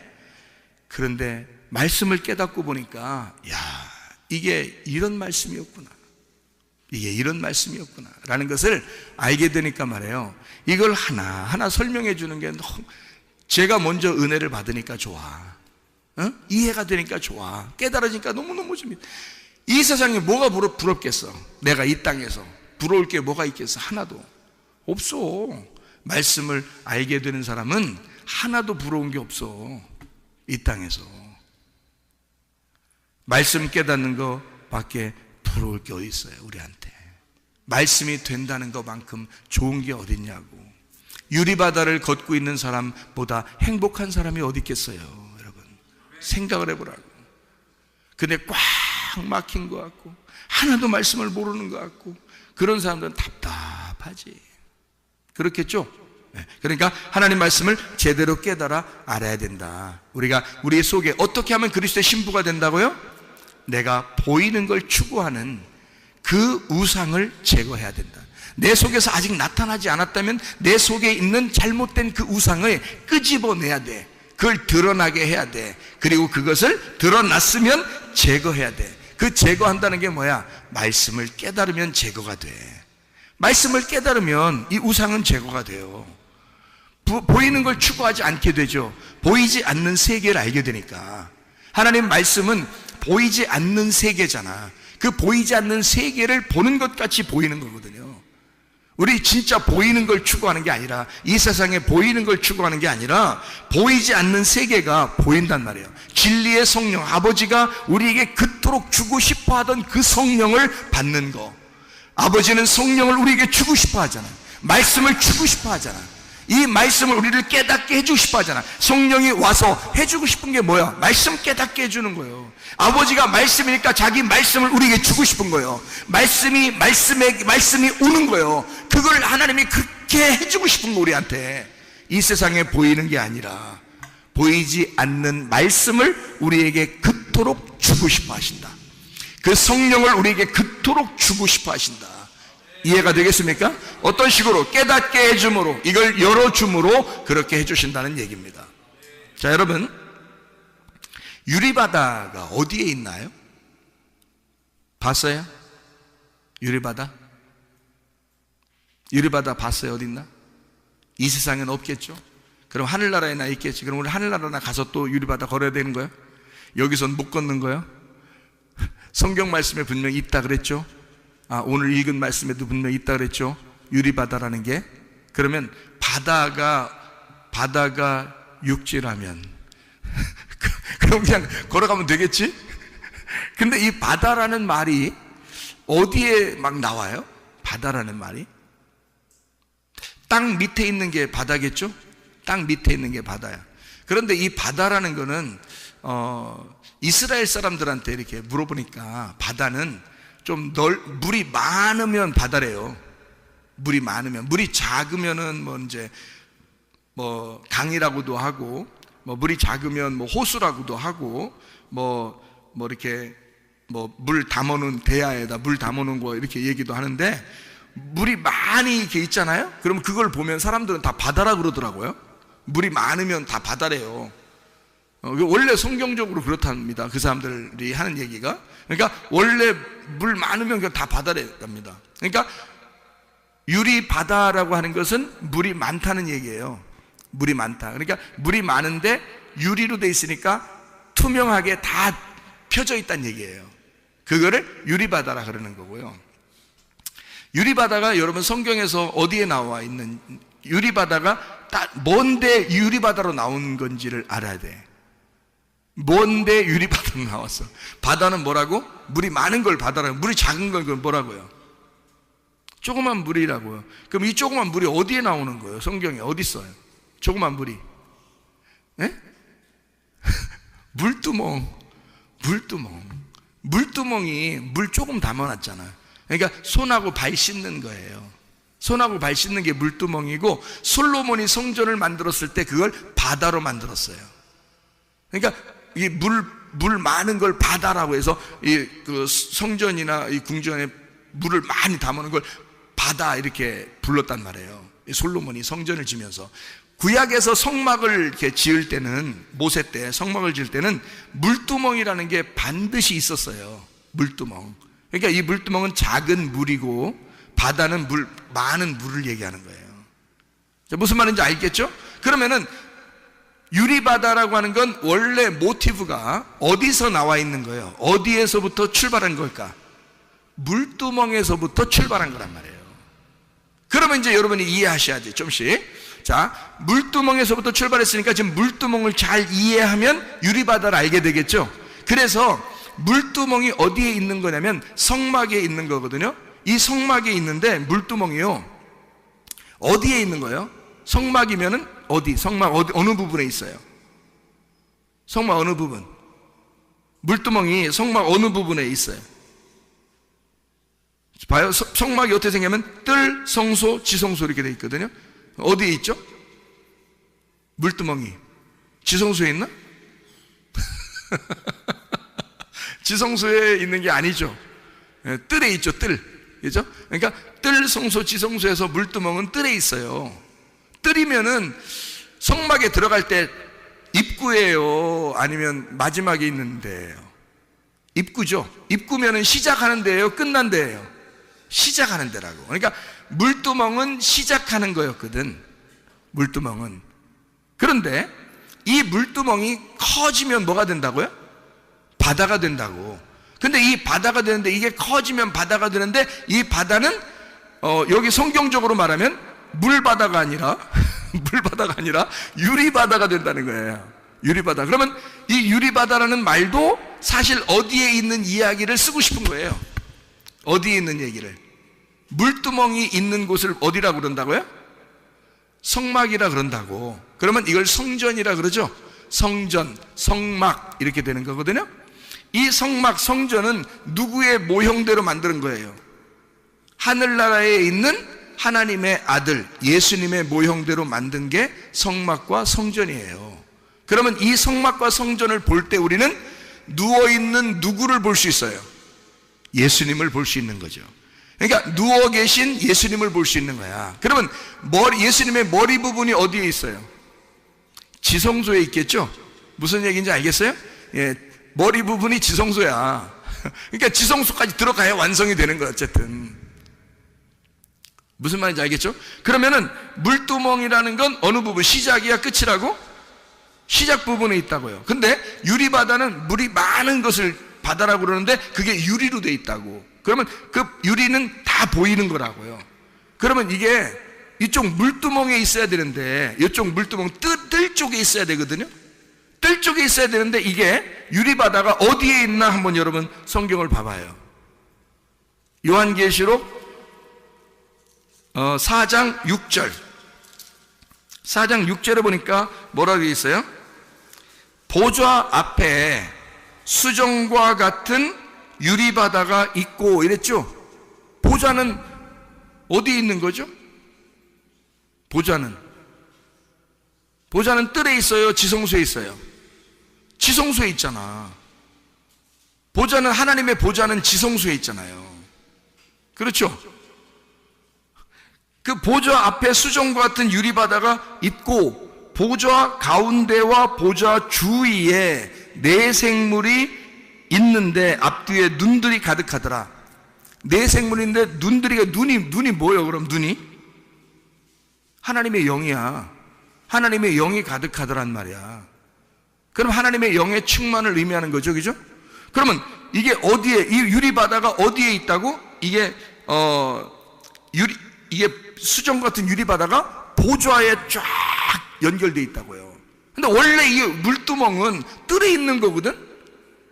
그런데 말씀을 깨닫고 보니까 야, 이게 이런 말씀이었구나, 이게 이런 말씀이었구나 라는 것을 알게 되니까 말이에요, 이걸 하나하나 설명해 주는 게 제가 먼저 은혜를 받으니까 좋아, 이해가 되니까 좋아, 깨달아지니까 너무너무 좋습니다. 이 세상에 뭐가 부럽겠어? 내가 이 땅에서 부러울 게 뭐가 있겠어? 하나도 없어. 말씀을 알게 되는 사람은 하나도 부러운 게 없어. 이 땅에서 말씀 깨닫는 거 밖에 부러울 게 어디 있어요? 우리한테 말씀이 된다는 것만큼 좋은 게 어딨냐고. 유리바다를 걷고 있는 사람보다 행복한 사람이 어디 있겠어요? 여러분 생각을 해보라고. 근데 꽉 막힌 것 같고 하나도 말씀을 모르는 것 같고 그런 사람들은 답답하지. 그렇겠죠? 그러니까 하나님 말씀을 제대로 깨달아 알아야 된다. 우리가 우리 속에 어떻게 하면 그리스도의 신부가 된다고요? 내가 보이는 걸 추구하는 그 우상을 제거해야 된다. 내 속에서 아직 나타나지 않았다면 내 속에 있는 잘못된 그 우상을 끄집어내야 돼. 그걸 드러나게 해야 돼. 그리고 그것을 드러났으면 제거해야 돼. 그 제거한다는 게 뭐야? 말씀을 깨달으면 제거가 돼. 말씀을 깨달으면 이 우상은 제거가 돼요. 보이는 걸 추구하지 않게 되죠. 보이지 않는 세계를 알게 되니까. 하나님 말씀은 보이지 않는 세계잖아. 그 보이지 않는 세계를 보는 것 같이 보이는 거거든요. 우리 진짜 보이는 걸 추구하는 게 아니라, 이 세상에 보이는 걸 추구하는 게 아니라 보이지 않는 세계가 보인단 말이에요. 진리의 성령, 아버지가 우리에게 그토록 주고 싶어 하던 그 성령을 받는 거. 아버지는 성령을 우리에게 주고 싶어 하잖아. 말씀을 주고 싶어 하잖아. 이 말씀을 우리를 깨닫게 해주고 싶어 하잖아. 성령이 와서 해주고 싶은 게 뭐야? 말씀 깨닫게 해주는 거예요. 아버지가 말씀이니까 자기 말씀을 우리에게 주고 싶은 거예요. 말씀이 오는 거예요. 그걸 하나님이 그렇게 해주고 싶은 거, 우리한테. 이 세상에 보이는 게 아니라 보이지 않는 말씀을 우리에게 그토록 주고 싶어 하신다. 그 성령을 우리에게 그토록 주고 싶어 하신다. 이해가 되겠습니까? 어떤 식으로? 깨닫게 해줌으로, 이걸 열어줌으로 그렇게 해주신다는 얘기입니다. 자, 여러분, 유리바다가 어디에 있나요? 봤어요? 유리바다? 유리바다 봤어요? 어디 있나? 이 세상에는 없겠죠? 그럼 하늘나라에나 있겠지. 그럼 우리 하늘나라나 가서 또 유리바다 걸어야 되는 거예요? 여기선 못 걷는 거예요? 성경 말씀에 분명히 있다 그랬죠? 오늘 읽은 말씀에도 분명히 있다 그랬죠? 유리바다라는 게. 그러면 바다가 육지라면 그럼 그냥 걸어가면 되겠지? 근데 이 바다라는 말이 어디에 막 나와요? 바다라는 말이 땅 밑에 있는 게 바다겠죠? 땅 밑에 있는 게 바다야. 그런데 이 바다라는 거는 이스라엘 사람들한테 이렇게 물어보니까 바다는 좀 물이 많으면 바다래요. 물이 많으면. 물이 작으면은 뭐 강이라고도 하고, 뭐 물이 작으면 뭐 호수라고도 하고, 이렇게 물 담아놓은 대야에다 물 담아놓은 거 이렇게 얘기도 하는데, 물이 많이 이렇게 있잖아요. 그럼 그걸 보면 사람들은 다 바다라 그러더라고요. 물이 많으면 다 바다래요. 원래 성경적으로 그렇답니다. 그 사람들이 하는 얘기가. 그러니까 원래 물 많으면 그냥 다 바다랍니다. 그러니까 유리바다라고 하는 것은 물이 많다는 얘기예요. 물이 많다. 그러니까 물이 많은데 유리로 돼 있으니까 투명하게 다 펴져 있다는 얘기예요. 그거를 유리바다라 그러는 거고요. 유리바다가 여러분 성경에서 어디에 나와 있는, 유리바다가 뭔데 유리바다로 나온 건지를 알아야 돼. 뭔데 유리바다로 나왔어? 바다는 뭐라고? 물이 많은 걸 바다라고. 물이 작은 걸 뭐라고요? 조그만 물이라고요. 그럼 이 조그만 물이 어디에 나오는 거예요? 성경에 어디 있어요? 조그만 물이? 네? 물두멍이 물 조금 담아놨잖아. 그러니까 손하고 발 씻는 거예요. 손하고 발 씻는 게 물두멍이고, 솔로몬이 성전을 만들었을 때 그걸 바다로 만들었어요. 그러니까 이 물 많은 걸 바다라고 해서 그 성전이나 이 궁전에 물을 많이 담아놓은 걸 바다 이렇게 불렀단 말이에요. 이 솔로몬이 성전을 지면서. 구약에서 성막을 이렇게 지을 때는, 모세 때 성막을 지을 때는 물두멍이라는 게 반드시 있었어요. 물두멍. 그러니까 이 물두멍은 작은 물이고 바다는 많은 물을 얘기하는 거예요. 무슨 말인지 알겠죠? 그러면은 유리바다라고 하는 건 원래 모티브가 어디서 나와 있는 거예요? 어디에서부터 출발한 걸까? 물두멍에서부터 출발한 거란 말이에요. 그러면 이제 여러분이 이해하셔야지, 좀씩. 자, 물두멍에서부터 출발했으니까 지금 물두멍을 잘 이해하면 유리바다를 알게 되겠죠? 그래서 물두멍이 어디에 있는 거냐면 성막에 있는 거거든요. 이 성막에 있는데 물두멍이요, 어디에 있는 거예요? 성막이면은 어디? 성막 어느 부분에 있어요? 성막 어느 부분? 물두멍이 성막 어느 부분에 있어요? 봐요. 성막이 어떻게 생기냐면 뜰, 성소, 지성소 이렇게 돼 있거든요. 어디에 있죠? 물두멍이. 지성소에 있나? 지성소에 있는 게 아니죠. 뜰에 있죠, 뜰. 그죠? 그러니까 뜰, 성소, 지성소에서 물두멍은 뜰에 있어요. 뜰이면은 성막에 들어갈 때 입구예요? 아니면 마지막에 있는 데예요? 입구죠. 입구면은 시작하는 데예요? 끝난 데예요? 시작하는 데라고. 그러니까 물두멍은 시작하는 거였거든. 물두멍은. 그런데 이 물두멍이 커지면 뭐가 된다고요? 바다가 된다고. 근데 이 바다가 되는데, 이게 커지면 바다가 되는데, 이 바다는 여기 성경적으로 말하면 물바다가 아니라 물바다가 아니라 유리바다가 된다는 거예요. 유리바다. 그러면 이 유리바다라는 말도 사실 어디에 있는 이야기를 쓰고 싶은 거예요. 어디에 있는 얘기를. 물두멍이 있는 곳을 어디라고 그런다고요? 성막이라 그런다고. 그러면 이걸 성전이라 그러죠. 성전, 성막 이렇게 되는 거거든요. 이 성막, 성전은 누구의 모형대로 만드는 거예요? 하늘나라에 있는 하나님의 아들 예수님의 모형대로 만든 게 성막과 성전이에요. 그러면 이 성막과 성전을 볼 때 우리는 누워있는 누구를 볼 수 있어요? 예수님을 볼 수 있는 거죠. 그러니까 누워 계신 예수님을 볼 수 있는 거야. 그러면 예수님의 머리 부분이 어디에 있어요? 지성소에 있겠죠? 무슨 얘기인지 알겠어요? 예, 머리 부분이 지성소야. 그러니까 지성소까지 들어가야 완성이 되는 거야. 어쨌든 무슨 말인지 알겠죠? 그러면은 물두멍이라는 건 어느 부분? 시작이야, 끝이라고? 시작 부분에 있다고요. 근데 유리바다는 물이 많은 것을 바다라고 그러는데 그게 유리로 돼 있다고. 그러면 그 유리는 다 보이는 거라고요. 그러면 이게 이쪽 물두멍에 있어야 되는데 이쪽 물두멍 뜰 쪽에 있어야 되거든요. 뜰 쪽에 있어야 되는데 이게 유리바다가 어디에 있나 한번 여러분 성경을 봐봐요. 요한계시록 4장 6절. 4장 6절에 보니까 뭐라고 되어 있어요? 보좌 앞에 수정과 같은 유리바다가 있고 이랬죠? 보좌는 어디에 있는 거죠? 보좌는 뜰에 있어요? 지성소에 있어요? 지성소에 있잖아. 보좌는, 하나님의 보좌는 지성소에 있잖아요. 그렇죠? 그 보좌 앞에 수정과 같은 유리바다가 있고 보좌 가운데와 보좌 주위에 네 생물이 있는데 앞뒤에 눈들이 가득하더라. 네 생물인데 눈이 뭐예요? 그럼 눈이? 하나님의 영이야. 하나님의 영이 가득하더란 말이야. 그럼 하나님의 영의 충만을 의미하는 거죠, 그죠? 그러면 이게 어디에, 이 유리바다가 어디에 있다고? 이게 수정 같은 유리바다가 보좌에 쫙 연결되어 있다고요. 근데 원래 이 물두멍은 뜰에 있는 거거든?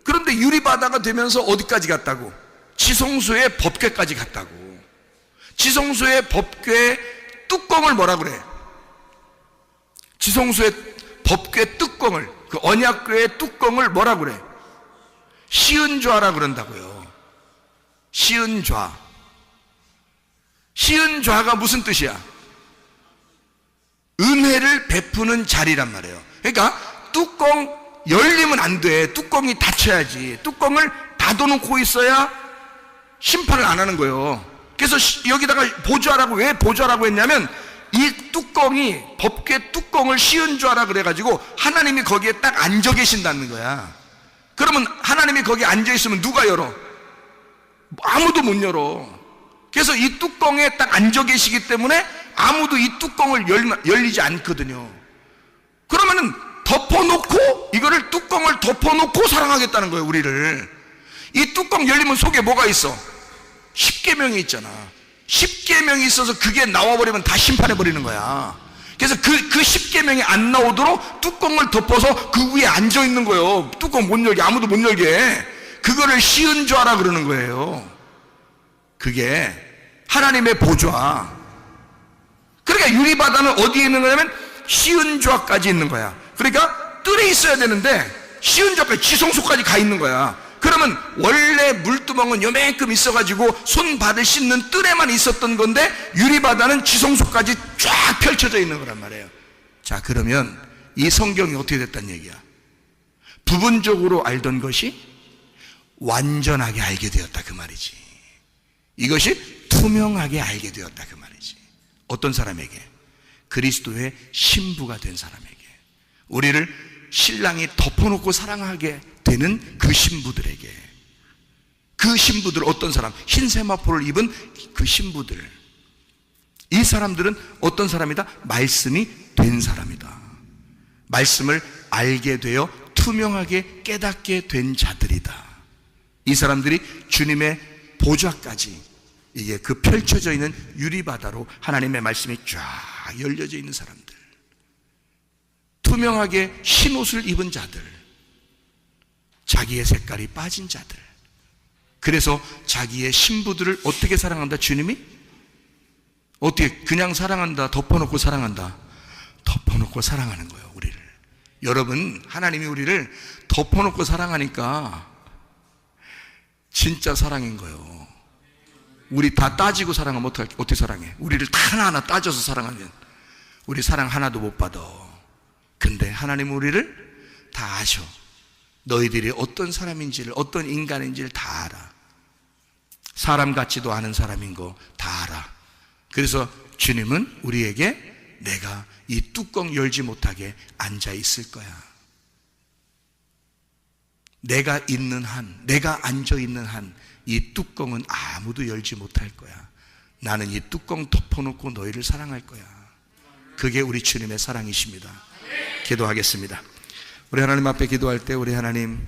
그런데 유리바다가 되면서 어디까지 갔다고? 지성소의 법궤까지 갔다고. 지성소의 법궤 뚜껑을 뭐라 그래? 지성소의 법궤 뚜껑을, 그 언약궤의 뚜껑을 뭐라 그래? 시은좌라 그런다고요. 시은좌. 시은좌가 무슨 뜻이야? 은혜를 베푸는 자리란 말이에요. 그러니까 뚜껑 열리면 안 돼. 뚜껑이 닫혀야지. 뚜껑을 닫아놓고 있어야 심판을 안 하는 거예요. 그래서 여기다가 보좌라고, 왜 보좌라고 했냐면 이 뚜껑이, 법궤 뚜껑을 씌운 좌라 그래가지고 하나님이 거기에 딱 앉아 계신다는 거야. 그러면 하나님이 거기 앉아 있으면 누가 열어? 아무도 못 열어. 그래서 이 뚜껑에 딱 앉아 계시기 때문에 아무도 이 뚜껑을 열리지 않거든요. 그러면은 덮어놓고, 이거를 뚜껑을 덮어놓고 사랑하겠다는 거예요, 우리를. 이 뚜껑 열리면 속에 뭐가 있어? 십계명이 있잖아. 십계명이 있어서 그게 나와버리면 다 심판해버리는 거야. 그래서 그 십계명이 안 나오도록 뚜껑을 덮어서 그 위에 앉아있는 거예요. 뚜껑 못 열게, 아무도 못 열게. 그거를 씌은 좌라 그러는 거예요. 그게 하나님의 보좌. 그러니까 유리바다는 어디에 있는 거냐면 씌은 좌까지 있는 거야. 그러니까 뜰에 있어야 되는데 씌은 좌까지, 지성소까지 가 있는 거야. 그러면 원래 물두멍은 요만큼 있어가지고 손발을 씻는 뜰에만 있었던 건데 유리바다는 지성소까지 쫙 펼쳐져 있는 거란 말이에요. 자, 그러면 이 성경이 어떻게 됐단 얘기야? 부분적으로 알던 것이 완전하게 알게 되었다, 그 말이지. 이것이 투명하게 알게 되었다, 그 말이지. 어떤 사람에게? 그리스도의 신부가 된 사람에게. 우리를 신랑이 덮어놓고 사랑하게 되는 그 신부들에게. 그 신부들, 어떤 사람? 흰 세마포를 입은 그 신부들. 이 사람들은 어떤 사람이다? 말씀이 된 사람이다. 말씀을 알게 되어 투명하게 깨닫게 된 자들이다. 이 사람들이 주님의 보좌까지, 이게 그 펼쳐져 있는 유리바다로 하나님의 말씀이 쫙 열려져 있는 사람들, 투명하게 흰 옷을 입은 자들, 자기의 색깔이 빠진 자들. 그래서 자기의 신부들을 어떻게 사랑한다? 주님이 어떻게 그냥 사랑한다, 덮어놓고 사랑한다? 덮어놓고 사랑하는 거예요, 우리를. 여러분, 하나님이 우리를 덮어놓고 사랑하니까 진짜 사랑인 거예요. 우리 다 따지고 사랑하면 어떻게 사랑해? 우리를 다 하나하나 따져서 사랑하면 우리 사랑 하나도 못 받아. 근데 하나님은 우리를 다 아셔. 너희들이 어떤 사람인지를, 어떤 인간인지를 다 알아. 사람 같지도 않은 사람인 거 다 알아. 그래서 주님은 우리에게 내가 이 뚜껑 열지 못하게 앉아 있을 거야. 내가 있는 한, 내가 앉아 있는 한 이 뚜껑은 아무도 열지 못할 거야. 나는 이 뚜껑 덮어놓고 너희를 사랑할 거야. 그게 우리 주님의 사랑이십니다. 기도하겠습니다. 우리 하나님 앞에 기도할 때 우리 하나님,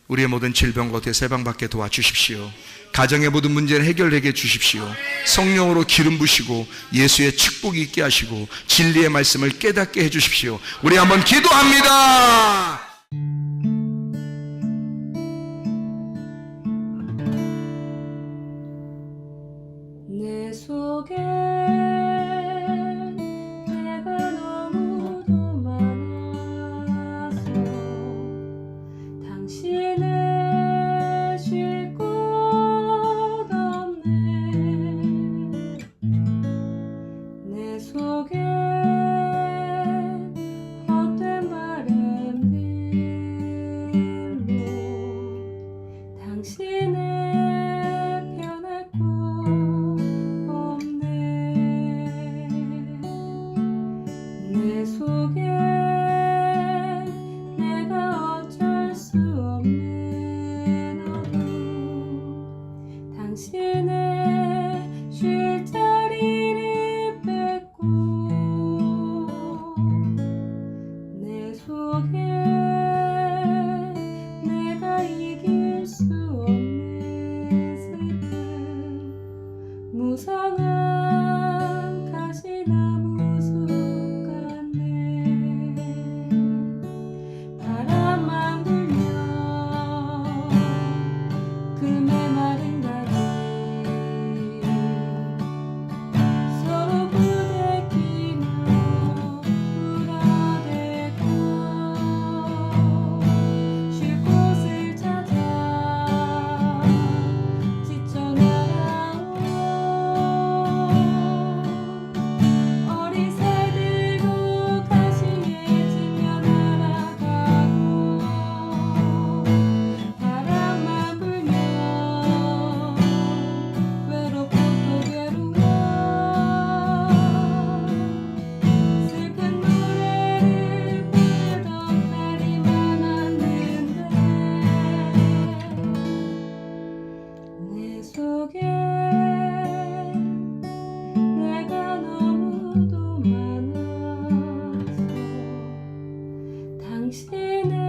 우리의 모든 질병과 어떻게 세방받게 도와주십시오. 가정의 모든 문제를 해결하게 해주십시오. 성령으로 기름 부시고 예수의 축복이 있게 하시고 진리의 말씀을 깨닫게 해주십시오. 우리 한번 기도합니다. 내 속에 내가 너무도 많아서 당신을 쉴 곳 없네. 내 속에 헛된 바램들 당신의